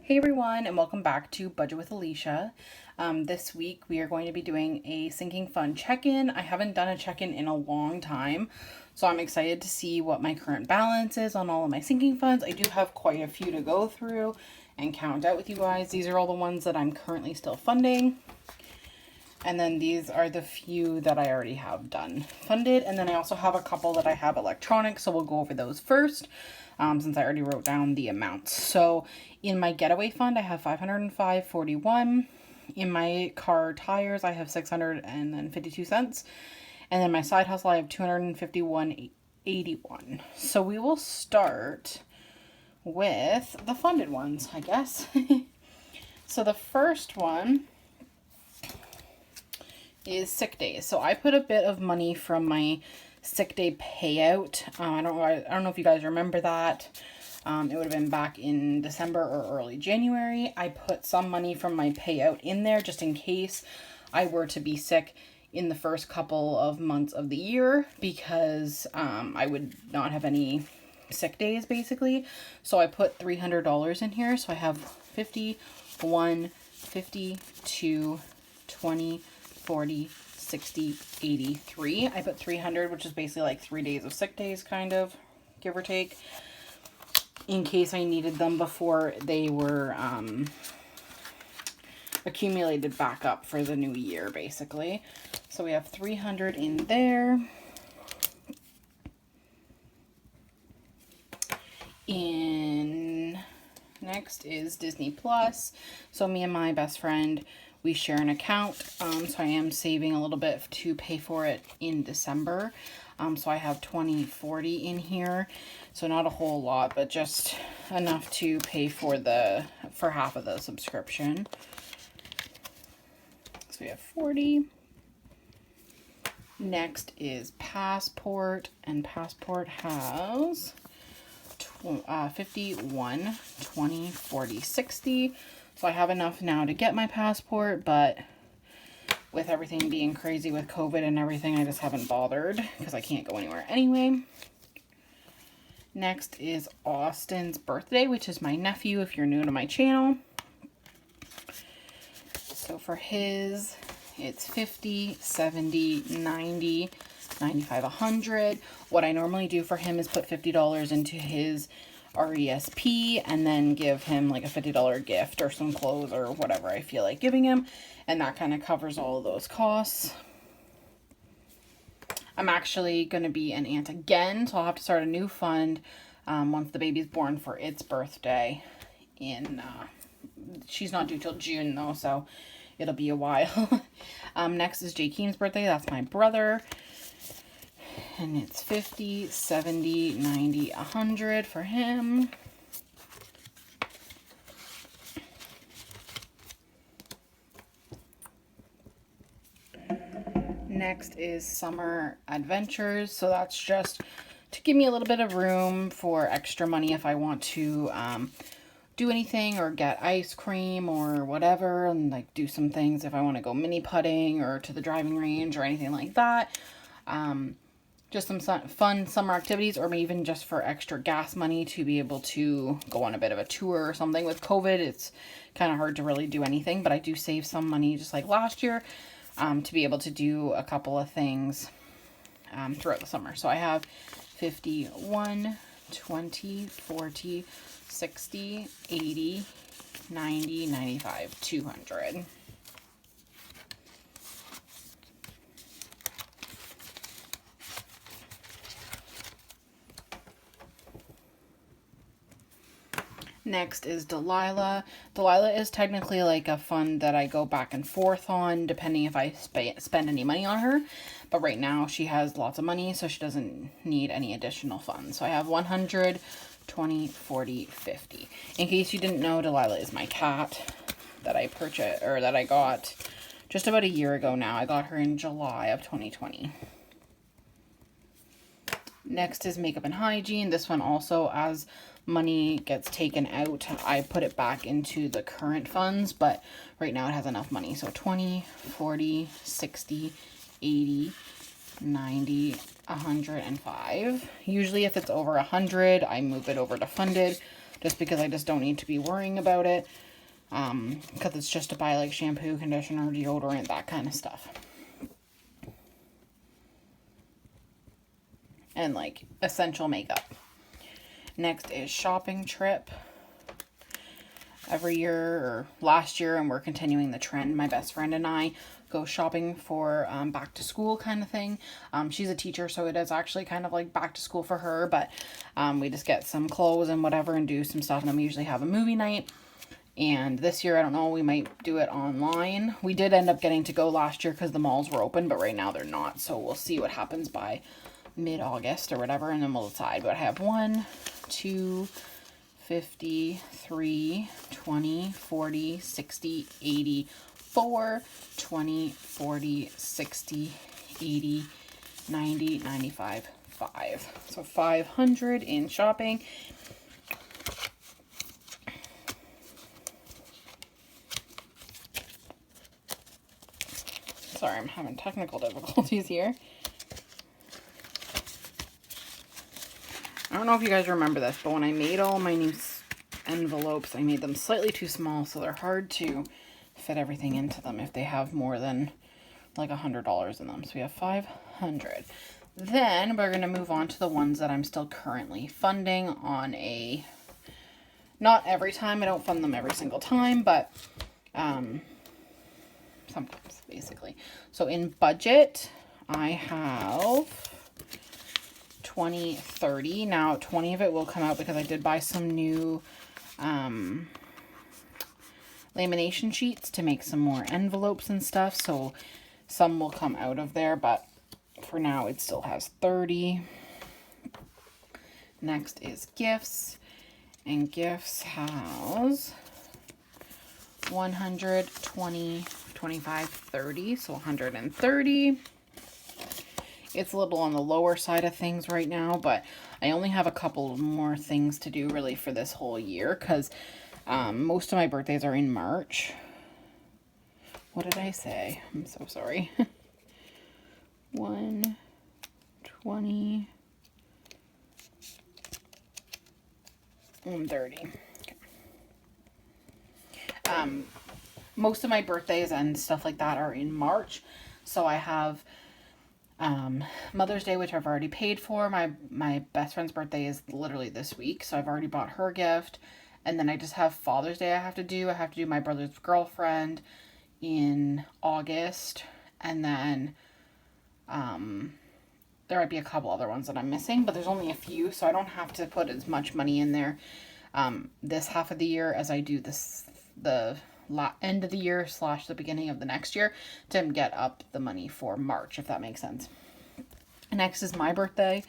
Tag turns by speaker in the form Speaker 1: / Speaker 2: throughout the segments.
Speaker 1: Hey everyone, and welcome back to Budget with Alicia. This week we are going to be doing a sinking fund check-in. I haven't done a check-in in a long time, so I'm excited to see what my current balance is on all of my sinking funds. I do have quite a few to go through and count out with you guys. These are all the ones that I'm currently still funding. And then these are the few that I already have done funded. And then I also have a couple that I have electronic, so we'll go over those first. Since I already wrote down the amounts. So in my getaway fund, I have $505.41. In my car tires, I have 652 cents. And then my side hustle, I have $251.81. So we will start with the funded ones, I guess. So the first one is sick days. So I put a bit of money from my sick day payout. I don't know if you guys remember that. It would have been back in December or early January. I put some money from my payout in there just in case I were to be sick in the first couple of months of the year, because I would not have any sick days basically. So I put $300 in here. So I have 51, 52, 20, 40, 60, 83. I put 300, which is basically like 3 days of sick days, kind of, give or take, in case I needed them before they were accumulated back up for the new year, basically. So we have 300 in there. Next is Disney Plus. So me and my best friend, we share an account, so I am saving a little bit to pay for it in December. So I have $20.40 in here, so not a whole lot, but just enough to pay for half of the subscription. So we have 40. Next is Passport, and Passport has 51, 20, 40, 60. So I have enough now to get my passport, but with everything being crazy with COVID and everything, I just haven't bothered because I can't go anywhere anyway. Next is Austin's birthday, which is my nephew if you're new to my channel. So for his, it's 50, 70, 90, 95, 100. What I normally do for him is put $50 into his RESP and then give him like a $50 gift or some clothes or whatever I feel like giving him, and that kind of covers all of those costs. I'm actually going to be an aunt again, so I'll have to start a new fund once the baby's born for its birthday. She's not due till June though, so it'll be a while. Next is Jakeem's birthday. That's my brother. And it's 50, 70, 90, 100 for him. Next is Summer Adventures. So that's just to give me a little bit of room for extra money if I want to do anything or get ice cream or whatever, and like do some things if I want to go mini putting or to the driving range or anything like that. Just some fun summer activities, or maybe even just for extra gas money to be able to go on a bit of a tour or something. With COVID, it's kind of hard to really do anything, but I do save some money just like last year to be able to do a couple of things throughout the summer. So I have 51, 20, 40, 60, 80, 90, 95, 200. Next is Delilah. Delilah is technically like a fund that I go back and forth on depending if I spend any money on her. But right now she has lots of money, so she doesn't need any additional funds. So I have 100, 20, 40, 50. In case you didn't know, Delilah is my cat that I purchased, or that I got just about a year ago now. I got her in July of 2020. Next is Makeup and Hygiene. This one also, as money gets taken out, I put it back into the current funds, but right now it has enough money. So 20, 40, 60, 80, 90, 105. Usually if it's over 100, I move it over to funded just because I just don't need to be worrying about it. Because it's just to buy like shampoo, conditioner, deodorant, that kind of stuff. And like essential makeup. Next is shopping trip. Every year, or last year, and we're continuing the trend, my best friend and I go shopping for back to school kind of thing. She's a teacher, so it is actually kind of like back to school for her, but we just get some clothes and whatever and do some stuff, and then we usually have a movie night. And this year, I don't know, we might do it online. We did end up getting to go last year because the malls were open, but right now they're not. So we'll see what happens by mid-August or whatever, and then we'll decide. But I have 1, 2, 50, 3, 20, 40, 60, 80, 4, 20, 40, 60, 80, 90, 95, 5. So 500 in shopping. Sorry, I'm having technical difficulties here. I don't know if you guys remember this, but when I made all my new envelopes, I made them slightly too small, so they're hard to fit everything into them if they have more than like $100 in them. So we have 500. Then we're going to move on to the ones that I'm still currently funding on a, not every time, I don't fund them every single time, but sometimes, basically. So in budget, I have 20, 30. Now 20 of it will come out because I did buy some new lamination sheets to make some more envelopes and stuff. So some will come out of there, but for now it still has 30. Next is gifts, and gifts has 120, 25, 30, so 130. It's a little on the lower side of things right now, but I only have a couple more things to do really for this whole year because most of my birthdays are in March. What did I say? I'm so sorry. 120, 130. Okay. Most of my birthdays and stuff like that are in March, so I have Mother's Day, which I've already paid for. My best friend's birthday is literally this week, so I've already bought her gift. And then I just have Father's Day I have to do. I have to do my brother's girlfriend in August. And then there might be a couple other ones that I'm missing, but there's only a few, so I don't have to put as much money in there this half of the year as I do the end of the year / the beginning of the next year to get up the money for March, if that makes sense. Next is my birthday.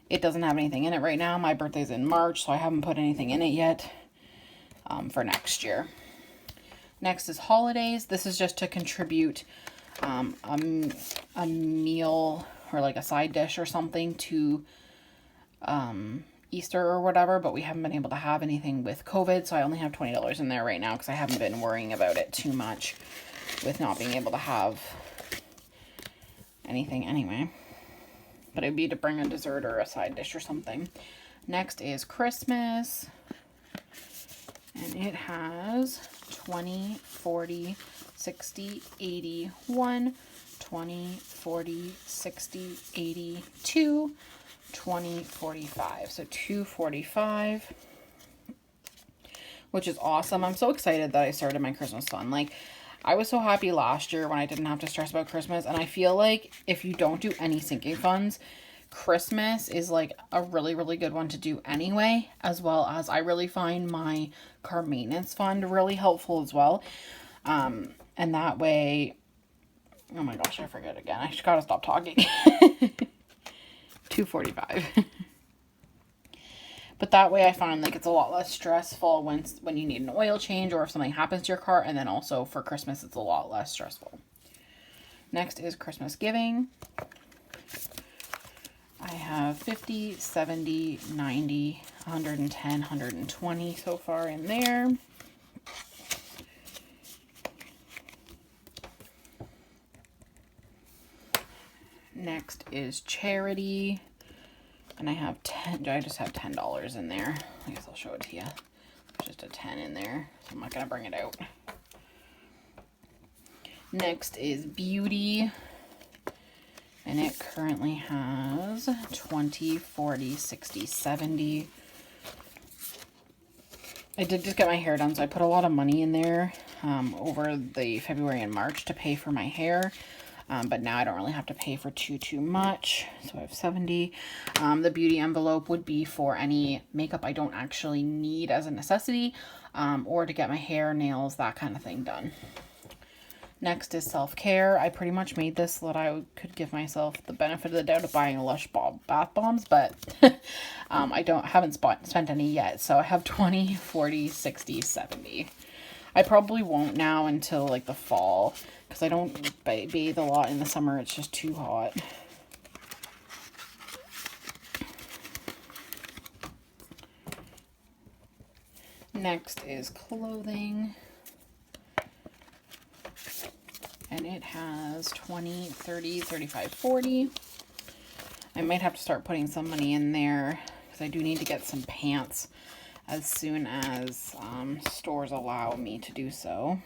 Speaker 1: It doesn't have anything in it right now. My birthday's in March, so I haven't put anything in it yet for next year. Next is holidays. This is just to contribute a meal or like a side dish or something to Easter or whatever, but we haven't been able to have anything with COVID, so I only have $20 in there right now because I haven't been worrying about it too much with not being able to have anything anyway. But it would be to bring a dessert or a side dish or something. Next is Christmas, and it has 20, 40, 60, 80, 1, 20, 40, 60, 80, 2, 20, 45. So 245, which is awesome. I'm so excited that I started my Christmas fund. Like, I was so happy last year when I didn't have to stress about Christmas, and I feel like if you don't do any sinking funds, Christmas is like a really, really good one to do anyway, as well as I really find my car maintenance fund really helpful as well. And that way, oh my gosh, I forget again. I just gotta stop talking. 245. But that way I find like it's a lot less stressful when you need an oil change or if something happens to your car, and then also for Christmas it's a lot less stressful. Next is Christmas giving. I have 50, 70, 90, 110, 120 so far in there. Next is charity. And I have I just have $10 in there. I guess I'll show it to you. There's just a 10 in there, so I'm not gonna bring it out. Next is beauty. And it currently has 20, 40, 60, 70. I did just get my hair done, so I put a lot of money in there over the February and March to pay for my hair. But now I don't really have to pay for too much. So I have 70. The beauty envelope would be for any makeup I don't actually need as a necessity, or to get my hair, nails, that kind of thing done. Next is self-care. I pretty much made this so that I could give myself the benefit of the doubt of buying Lush bath bombs, but I haven't spent any yet. So I have 20, 40, 60, 70. I probably won't now until like the fall, because I don't bathe a lot in the summer. It's just too hot. Next is clothing. And it has 20, 30, 35, 40. I might have to start putting some money in there because I do need to get some pants as soon as stores allow me to do so.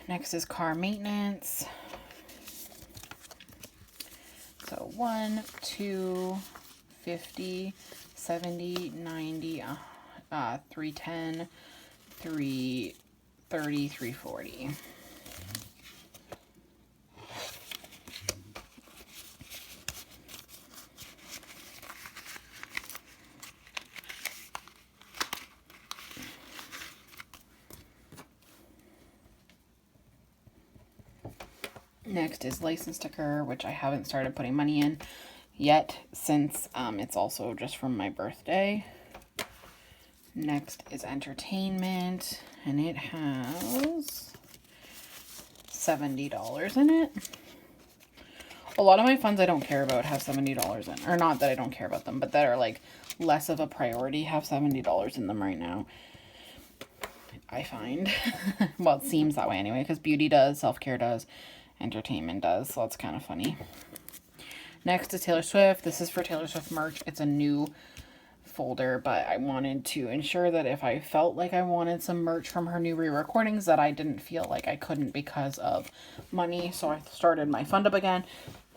Speaker 1: Next is car maintenance. So 1, 2, 50, 70, 90, 310, 330, 340. Next is license sticker, which I haven't started putting money in yet since it's also just from my birthday. Next is entertainment, and it has $70 in it. A lot of my funds I don't care about have $70 in, or not that I don't care about them, but that are like less of a priority have $70 in them right now. I find. Well, it seems that way anyway, because beauty does, self-care does, entertainment does, so that's kind of funny. Next is Taylor Swift. This is for Taylor Swift merch. It's a new folder, but I wanted to ensure that if I felt like I wanted some merch from her new re-recordings, that I didn't feel like I couldn't because of money. So I started my fund up again.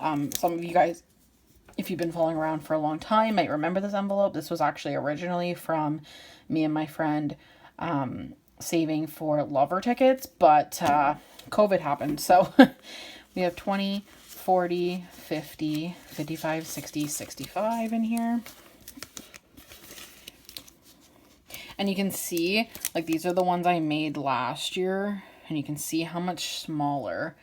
Speaker 1: Some of you guys, if you've been following around for a long time, might remember this envelope. This was actually originally from me and my friend saving for Lover tickets, but COVID happened. So we have 20, 40, 50, 55, 60, 65 in here. And you can see, like, these are the ones I made last year, and you can see how much smaller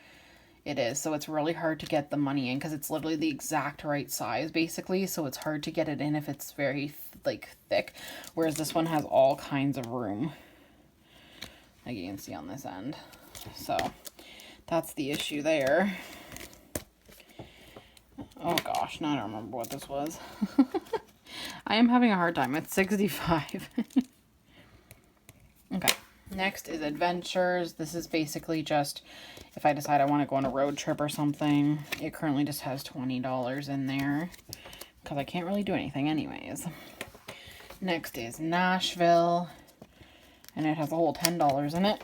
Speaker 1: it is. So it's really hard to get the money in because it's literally the exact right size, basically. So it's hard to get it in if it's very, like, thick. Whereas this one has all kinds of room, like you can see on this end. So that's the issue there. Oh gosh, now I don't remember what this was. I am having a hard time. It's 65. Okay, next is adventures. This is basically just if I decide I want to go on a road trip or something. It currently just has $20 in there because I can't really do anything anyways. Next is Nashville, and it has a whole $10 in it.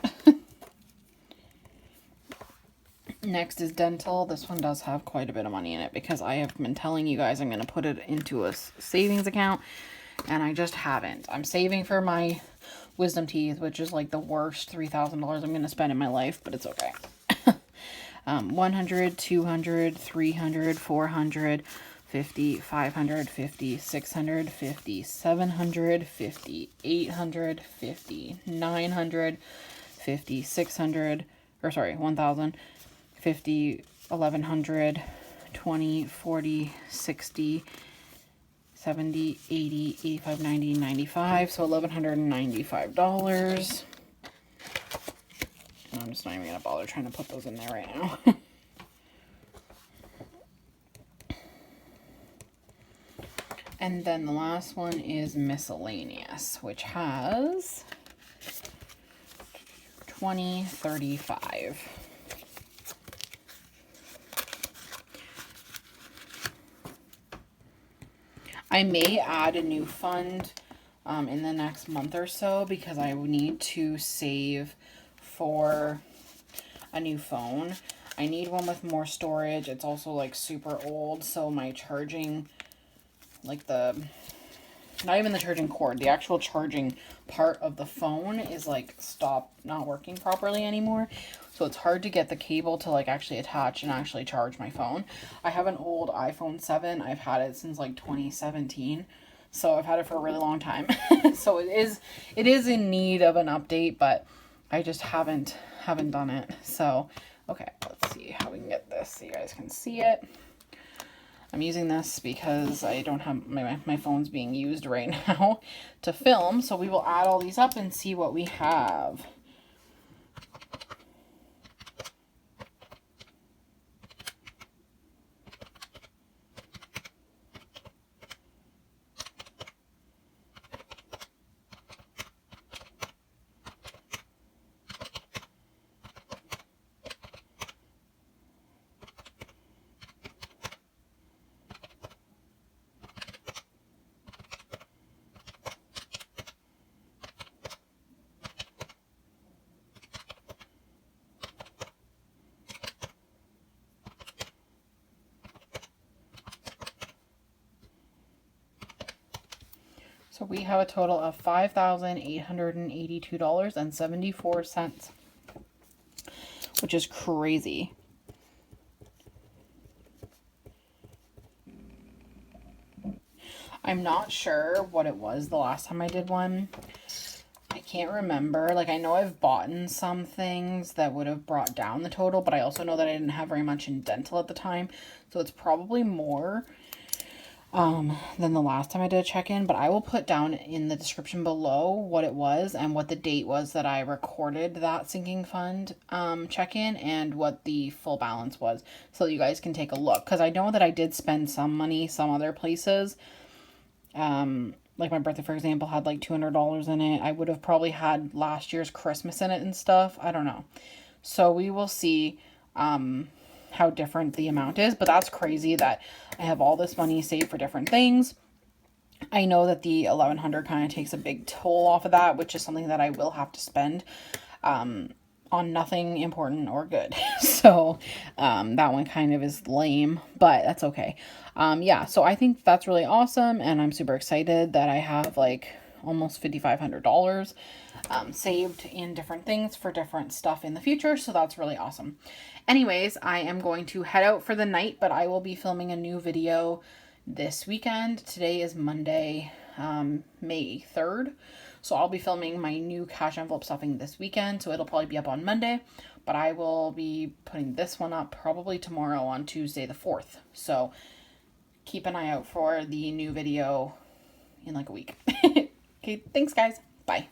Speaker 1: Next is dental. This one does have quite a bit of money in it because I have been telling you guys I'm going to put it into a savings account, and I just haven't. I'm saving for my wisdom teeth, which is like the worst $3,000 I'm going to spend in my life, but it's okay. 100, 200, 300, 400, 50, 550, 650, 750, 850, 950, 600, or sorry, 1,000, 50, 1,100, 20, 40, 60, 70, 80, 85, 90, 95, so $1,195. And I'm just not even going to bother trying to put those in there right now. And then the last one is miscellaneous, which has 20, 35. I may add a new fund in the next month or so because I need to save for a new phone. I need one with more storage. It's also like super old, so my charging, like the, not even the charging cord, the actual charging part of the phone is like stopped not working properly anymore. So it's hard to get the cable to like actually attach and actually charge my phone. I have an old iPhone 7. I've had it since like 2017. So I've had it for a really long time. So it is in need of an update, but I just haven't done it. So, okay, let's see how we can get this so you guys can see it. I'm using this because I don't have my phone's being used right now to film. So we will add all these up and see what we have. So we have a total of $5,882.74, which is crazy. I'm not sure what it was the last time I did one. I can't remember. Like, I know I've bought some things that would have brought down the total, but I also know that I didn't have very much in dental at the time. So it's probably more than the last time I did a check-in, but I will put down in the description below what it was and what the date was that I recorded that sinking fund check-in and what the full balance was, so that you guys can take a look, because I know that I did spend some money some other places. Like my birthday, for example, had like $200 in it. I would have probably had last year's Christmas in it and stuff. I don't know. So we will see how different the amount is, but that's crazy that I have all this money saved for different things. I know that the 1100 kind of takes a big toll off of that, which is something that I will have to spend on nothing important or good. So that one kind of is lame, but that's okay. Yeah, so I think that's really awesome, and I'm super excited that I have like almost $5,500 saved in different things for different stuff in the future. So that's really awesome. Anyways, I am going to head out for the night, but I will be filming a new video this weekend. Today is Monday, May 3rd. So I'll be filming my new cash envelope stuffing this weekend. So it'll probably be up on Monday, but I will be putting this one up probably tomorrow on Tuesday the 4th. So keep an eye out for the new video in like a week. Okay, thanks guys. Bye.